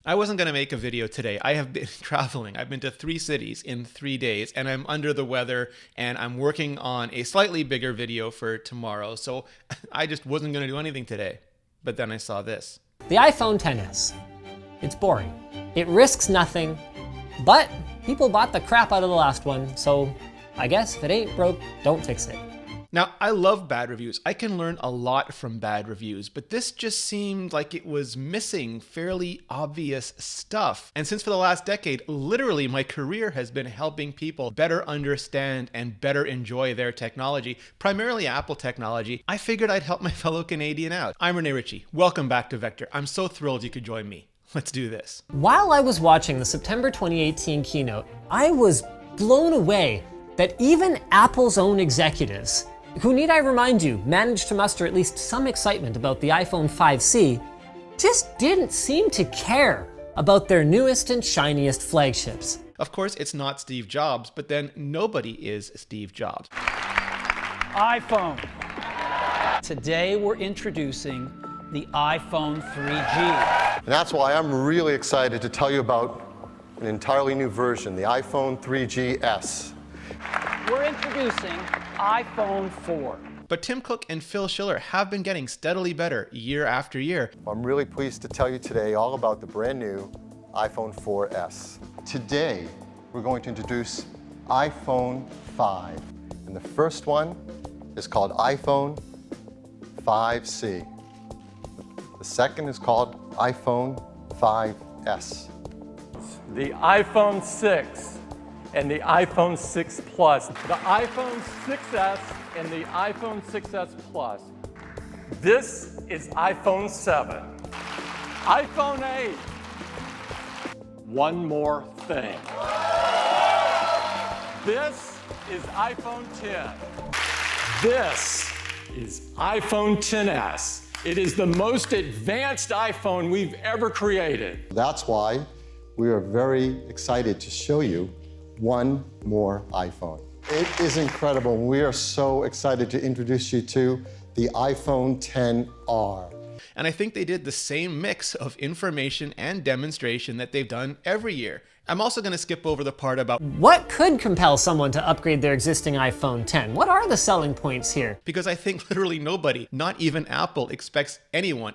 I wasn't going to make a video today. I have been traveling. I've been to 3 cities in 3 days, and I'm under the weather, and I'm working on a slightly bigger video for tomorrow, so I just wasn't going to do anything today. But then I saw this. The iPhone XS. It's boring. It risks nothing, but people bought the crap out of the last one, so I guess if it ain't broke, don't fix it. Now, I love bad reviews. I can learn a lot from bad reviews, but this just seemed like it was missing fairly obvious stuff. And since for the last decade, literally my career has been helping people better understand and better enjoy their technology, primarily Apple technology, I figured I'd help my fellow Canadian out. I'm Rene Ritchie. Welcome back to Vector. I'm so thrilled you could join me. Let's do this. While I was watching the September 2018 keynote, I was blown away that even Apple's own executives, who, need I remind you, managed to muster at least some excitement about the iPhone 5C, just didn't seem to care about their newest and shiniest flagships. Of course, it's not Steve Jobs, but then nobody is Steve Jobs. iPhone. Today we're introducing the iPhone 3G. And that's why I'm really excited to tell you about an entirely new version, the iPhone 3GS. We're introducing iPhone 4. But Tim Cook and Phil Schiller have been getting steadily better year after year. I'm really pleased to tell you today all about the brand new iPhone 4S. Today, we're going to introduce iPhone 5. And the first one is called iPhone 5C. The second is called iPhone 5S. The iPhone 6 and the iPhone 6 Plus, the iPhone 6S and the iPhone 6S Plus. This is iPhone 7. iPhone 8. One more thing. This is iPhone 10. This is iPhone XS. It is the most advanced iPhone we've ever created. That's why we are very excited to show you one more iPhone. It is incredible. We are so excited to introduce you to the iPhone XR. And I think they did the same mix of information and demonstration that they've done every year. I'm also going to skip over the part about what could compel someone to upgrade their existing iPhone X? What are the selling points here? because I think literally nobody, not even Apple, expects anyone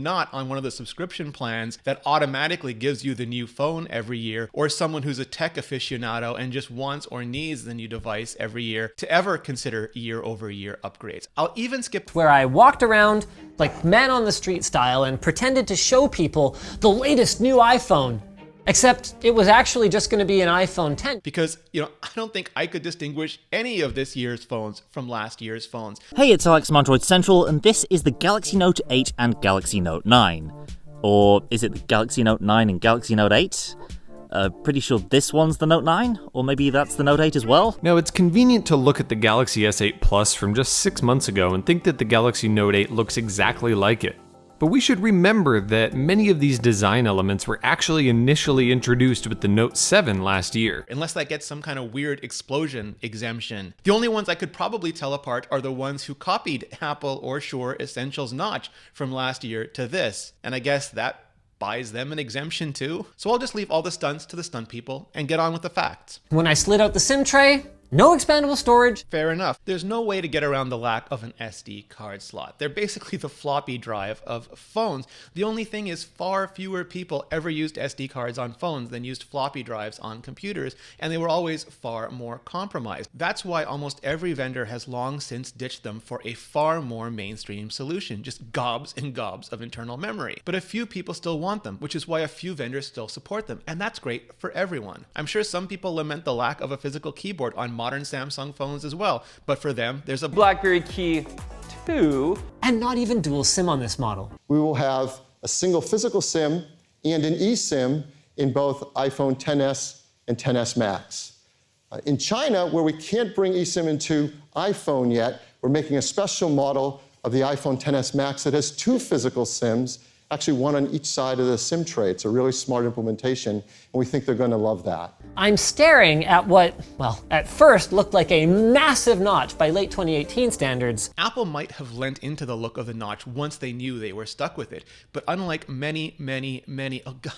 not on one of the subscription plans that automatically gives you the new phone every year, or someone who's a tech aficionado and just wants or needs the new device every year, to ever consider year-over-year upgrades. I'll even skip Where I walked around like man on the street style and pretended to show people the latest new iPhone. Except it was actually just going to be an iPhone X. because, I don't think I could distinguish any of this year's phones from last year's phones. Hey, it's Alex from Android Central, and this is the Galaxy Note 8 and Galaxy Note 9. Or is it the Galaxy Note 9 and Galaxy Note 8? Pretty sure this one's the Note 9, or maybe that's the Note 8 as well? Now, it's convenient to look at the Galaxy S8 Plus from just 6 months ago and think that the Galaxy Note 8 looks exactly like it. But we should remember that many of these design elements were actually initially introduced with the Note 7 last year. Unless that gets some kind of weird explosion exemption. The only ones I could probably tell apart are the ones who copied Apple or Shure Essentials notch from last year to this. And I guess that buys them an exemption too. So I'll just leave all the stunts to the stunt people and get on with the facts. When I slid out the SIM tray, no expandable storage. Fair enough. There's no way to get around the lack of an SD card slot. They're basically the floppy drive of phones. The only thing is far fewer people ever used SD cards on phones than used floppy drives on computers, and they were always far more compromised. That's why almost every vendor has long since ditched them for a far more mainstream solution, just gobs and gobs of internal memory. But a few people still want them, which is why a few vendors still support them, and that's great for everyone. I'm sure some people lament the lack of a physical keyboard on modern Samsung phones as well, but for them, there's a BlackBerry Key 2. And not even dual SIM on this model. We will have a single physical SIM and an eSIM in both iPhone XS and XS Max. In China, where we can't bring eSIM into iPhone yet, we're making a special model of the iPhone XS Max that has 2 physical SIMs, actually one on each side of the SIM tray. It's a really smart implementation, and we think they're going to love that. I'm staring at what, well, at first looked like a massive notch by late 2018 standards. Apple might have lent into the look of the notch once they knew they were stuck with it, but unlike many, oh god,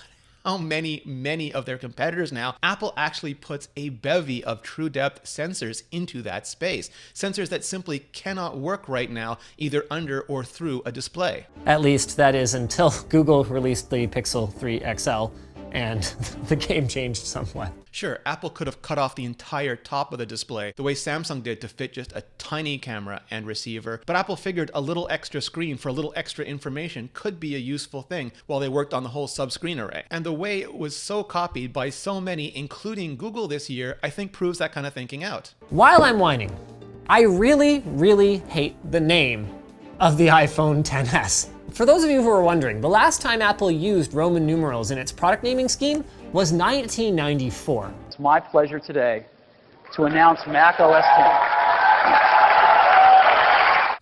how many of their competitors now, Apple actually puts a bevy of true depth sensors into that space. Sensors that simply cannot work right now, either under or through a display. At least that is until Google released the Pixel 3 XL and the game changed somewhat. Sure, Apple could have cut off the entire top of the display, the way Samsung did to fit just a tiny camera and receiver, but Apple figured a little extra screen for a little extra information could be a useful thing while they worked on the whole sub-screen array. And the way it was so copied by so many, including Google this year, I think proves that kind of thinking out. While I'm whining, I really hate the name of the iPhone XS. For those of you who are wondering, the last time Apple used Roman numerals in its product naming scheme was 1994. It's my pleasure today to announce Mac OS X.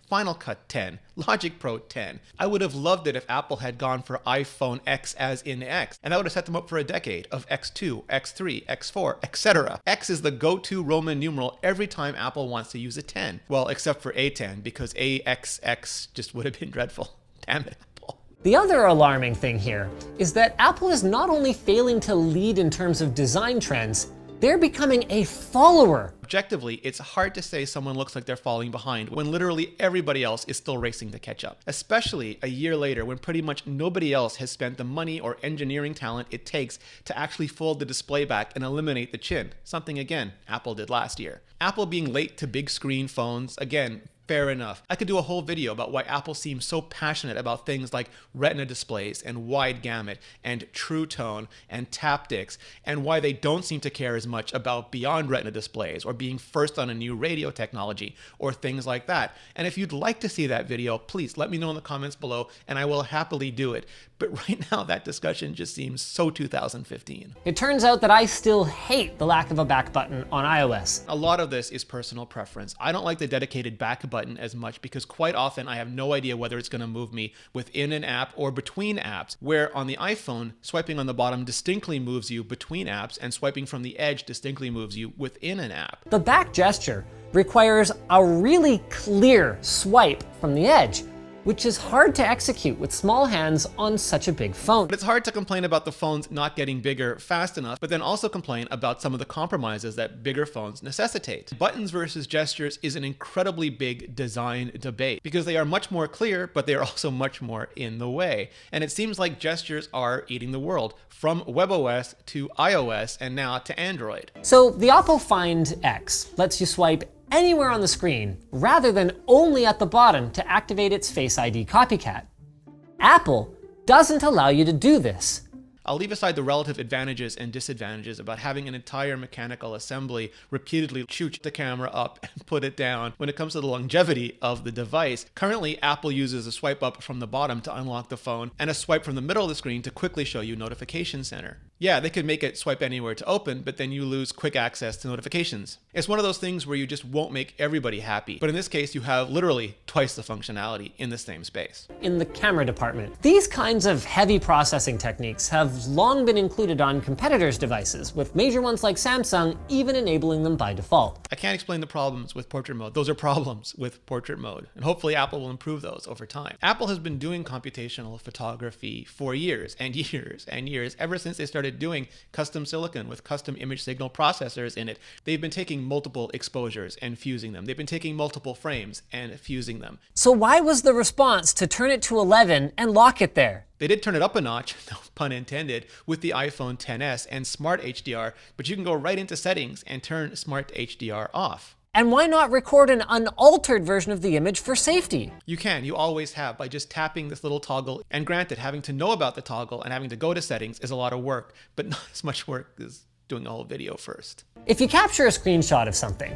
Final Cut 10, Logic Pro 10. I would have loved it if Apple had gone for iPhone X as in X, and that would have set them up for a decade of X2, X3, X4, etc. X is the go-to Roman numeral every time Apple wants to use a 10. Well, except for A10, because AXX just would have been dreadful. Damn it, Apple. The other alarming thing here is that Apple is not only failing to lead in terms of design trends, they're becoming a follower. Objectively, it's hard to say someone looks like they're falling behind when literally everybody else is still racing to catch up. Especially a year later when pretty much nobody else has spent the money or engineering talent it takes to actually fold the display back and eliminate the chin. Something, again, Apple did last year. Apple being late to big screen phones, again, fair enough. I could do a whole video about why Apple seems so passionate about things like Retina displays and wide gamut and True Tone and taptics, and why they don't seem to care as much about beyond Retina displays or being first on a new radio technology or things like that. And if you'd like to see that video, please let me know in the comments below and I will happily do it. But right now that discussion just seems so 2015. It turns out that I still hate the lack of a back button on iOS. A lot of this is personal preference. I don't like the dedicated back button as much because quite often I have no idea whether it's going to move me within an app or between apps, where on the iPhone, swiping on the bottom distinctly moves you between apps and swiping from the edge distinctly moves you within an app. The back gesture requires a really clear swipe from the edge, which is hard to execute with small hands on such a big phone. But it's hard to complain about the phones not getting bigger fast enough, but then also complain about some of the compromises that bigger phones necessitate. Buttons versus gestures is an incredibly big design debate because they are much more clear, but they are also much more in the way. And it seems like gestures are eating the world, from WebOS to iOS and now to Android. So the Oppo Find X lets you swipe anywhere on the screen rather than only at the bottom to activate its Face ID copycat. Apple doesn't allow you to do this. I'll leave aside the relative advantages and disadvantages about having an entire mechanical assembly repeatedly shoot the camera up and put it down when it comes to the longevity of the device. Currently, Apple uses a swipe up from the bottom to unlock the phone and a swipe from the middle of the screen to quickly show you Notification Center. Yeah, they could make it swipe anywhere to open, but then you lose quick access to notifications. It's one of those things where you just won't make everybody happy. But in this case, you have literally twice the functionality in the same space. In the camera department, these kinds of heavy processing techniques have long been included on competitors' devices, with major ones like Samsung even enabling them by default. I can't explain the problems with portrait mode. Those are problems with portrait mode, and hopefully Apple will improve those over time. Apple has been doing computational photography for years and years and years, ever since they started doing custom silicon with custom image signal processors in it. They've been taking multiple exposures and fusing them. They've been taking multiple frames and fusing them. So why was the response to turn it to 11 and lock it there? They did turn it up a notch, no pun intended, with the iPhone XS and Smart HDR, but you can go right into settings and turn Smart HDR off. And why not record an unaltered version of the image for safety? You can, you always have, by just tapping this little toggle. And granted, having to know about the toggle and having to go to settings is a lot of work, but not as much work as doing a whole video first. If you capture a screenshot of something,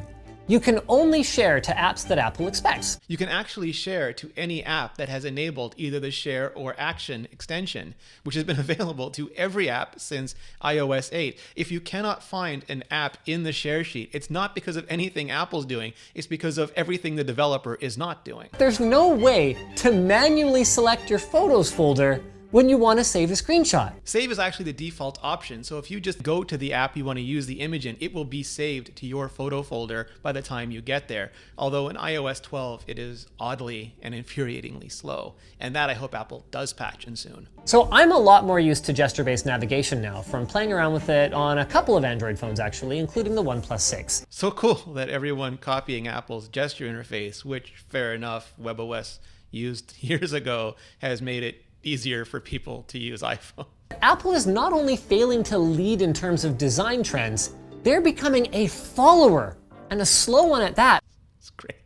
you can only share to apps that Apple expects. You can actually share to any app that has enabled either the Share or Action extension, which has been available to every app since iOS 8. If you cannot find an app in the share sheet, it's not because of anything Apple's doing, it's because of everything the developer is not doing. There's no way to manually select your Photos folder when you want to save a screenshot. Save is actually the default option, so if you just go to the app you want to use the image in, it will be saved to your photo folder by the time you get there. Although in iOS 12, it is oddly and infuriatingly slow, and that I hope Apple does patch in soon. So I'm a lot more used to gesture-based navigation now, from playing around with it on a couple of Android phones actually, including the OnePlus 6. So cool that everyone copying Apple's gesture interface, which fair enough, WebOS used years ago, has made it easier for people to use iPhone. Apple is not only failing to lead in terms of design trends, they're becoming a follower, and a slow one at that. It's great.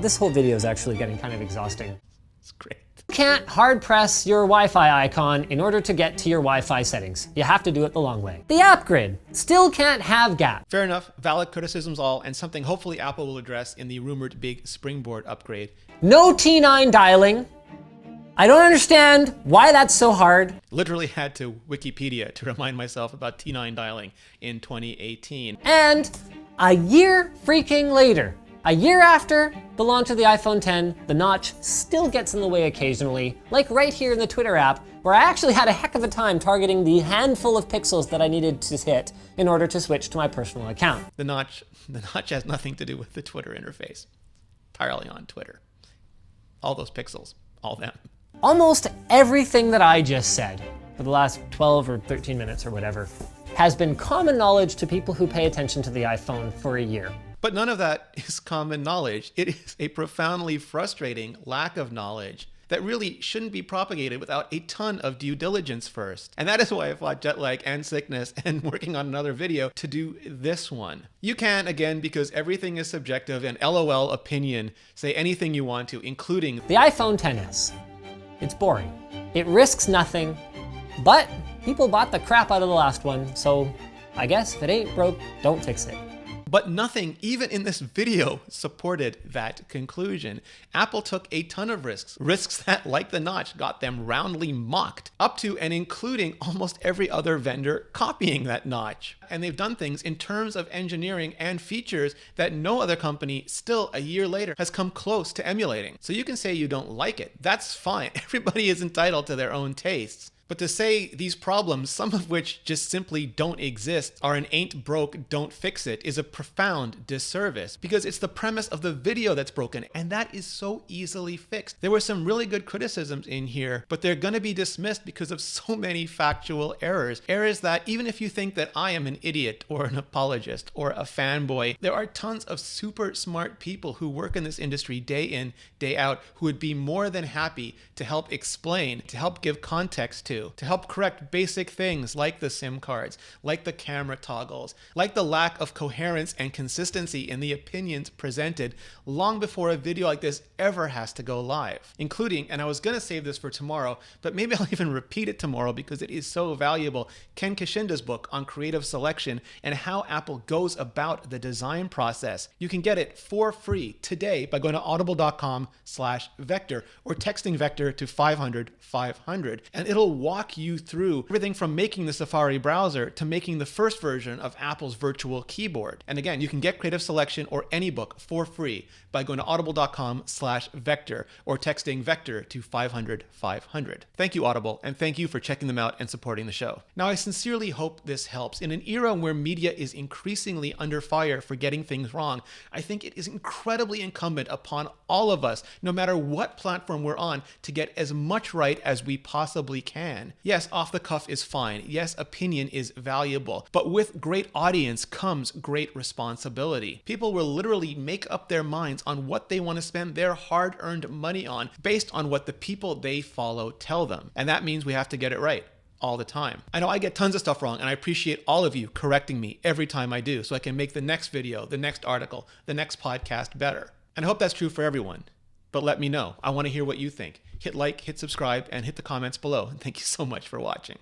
This whole video is actually getting kind of exhausting. It's great. You can't hard press your Wi-Fi icon in order to get to your Wi-Fi settings. You have to do it the long way. The app grid still can't have gap. Fair enough, valid criticisms all, and something hopefully Apple will address in the rumored big Springboard upgrade. No T9 dialing. I don't understand why that's so hard. Literally had to Wikipedia to remind myself about T9 dialing in 2018. And a year freaking later, a year after the launch of the iPhone 10, the notch still gets in the way occasionally, like right here in the Twitter app, where I actually had a heck of a time targeting the handful of pixels that I needed to hit in order to switch to my personal account. The notch has nothing to do with the Twitter interface. Entirely on Twitter. All those pixels, all them. Almost everything that I just said for the last 12 or 13 minutes or whatever has been common knowledge to people who pay attention to the iPhone for a year. But none of that is common knowledge. It is a profoundly frustrating lack of knowledge that really shouldn't be propagated without a ton of due diligence first. And that is why I fought jet lag and sickness and working on another video to do this one. You can, again, because everything is subjective and LOL opinion, say anything you want to, including the iPhone XS. It's boring. It risks nothing, but people bought the crap out of the last one, so I guess if it ain't broke, don't fix it. But nothing, even in this video, supported that conclusion. Apple took a ton of risks that, like the notch, got them roundly mocked, up to and including almost every other vendor copying that notch. And they've done things in terms of engineering and features that no other company, still a year later, has come close to emulating. So you can say you don't like it. That's fine. Everybody is entitled to their own tastes. But to say these problems, some of which just simply don't exist, are an ain't broke, don't fix it, is a profound disservice, because it's the premise of the video that's broken, and that is so easily fixed. There were some really good criticisms in here, but they're gonna be dismissed because of so many factual errors. Errors that even if you think that I am an idiot or an apologist or a fanboy, there are tons of super smart people who work in this industry day in, day out, who would be more than happy to help explain, to help give context to help correct basic things like the SIM cards, like the camera toggles, like the lack of coherence and consistency in the opinions presented long before a video like this ever has to go live. Including, and I was gonna save this for tomorrow, but maybe I'll even repeat it tomorrow because it is so valuable, Ken Kishinda's book on creative selection and how Apple goes about the design process. You can get it for free today by going to audible.com/vector or texting vector to 500-500, and it'll walk you through everything from making the Safari browser to making the first version of Apple's virtual keyboard. And again, you can get Creative Selection or any book for free by going to audible.com/vector or texting vector to 500-500. Thank you, Audible, and thank you for checking them out and supporting the show. Now, I sincerely hope this helps. In an era where media is increasingly under fire for getting things wrong, I think it is incredibly incumbent upon all of us, no matter what platform we're on, to get as much right as we possibly can. Yes, off the cuff is fine. Yes, opinion is valuable. But with great audience comes great responsibility. People will literally make up their minds on what they want to spend their hard-earned money on based on what the people they follow tell them. And that means we have to get it right all the time. I know I get tons of stuff wrong, and I appreciate all of you correcting me every time I do so I can make the next video, the next article, the next podcast better. And I hope that's true for everyone. But let me know. I want to hear what you think. Hit like, hit subscribe, and hit the comments below. And thank you so much for watching.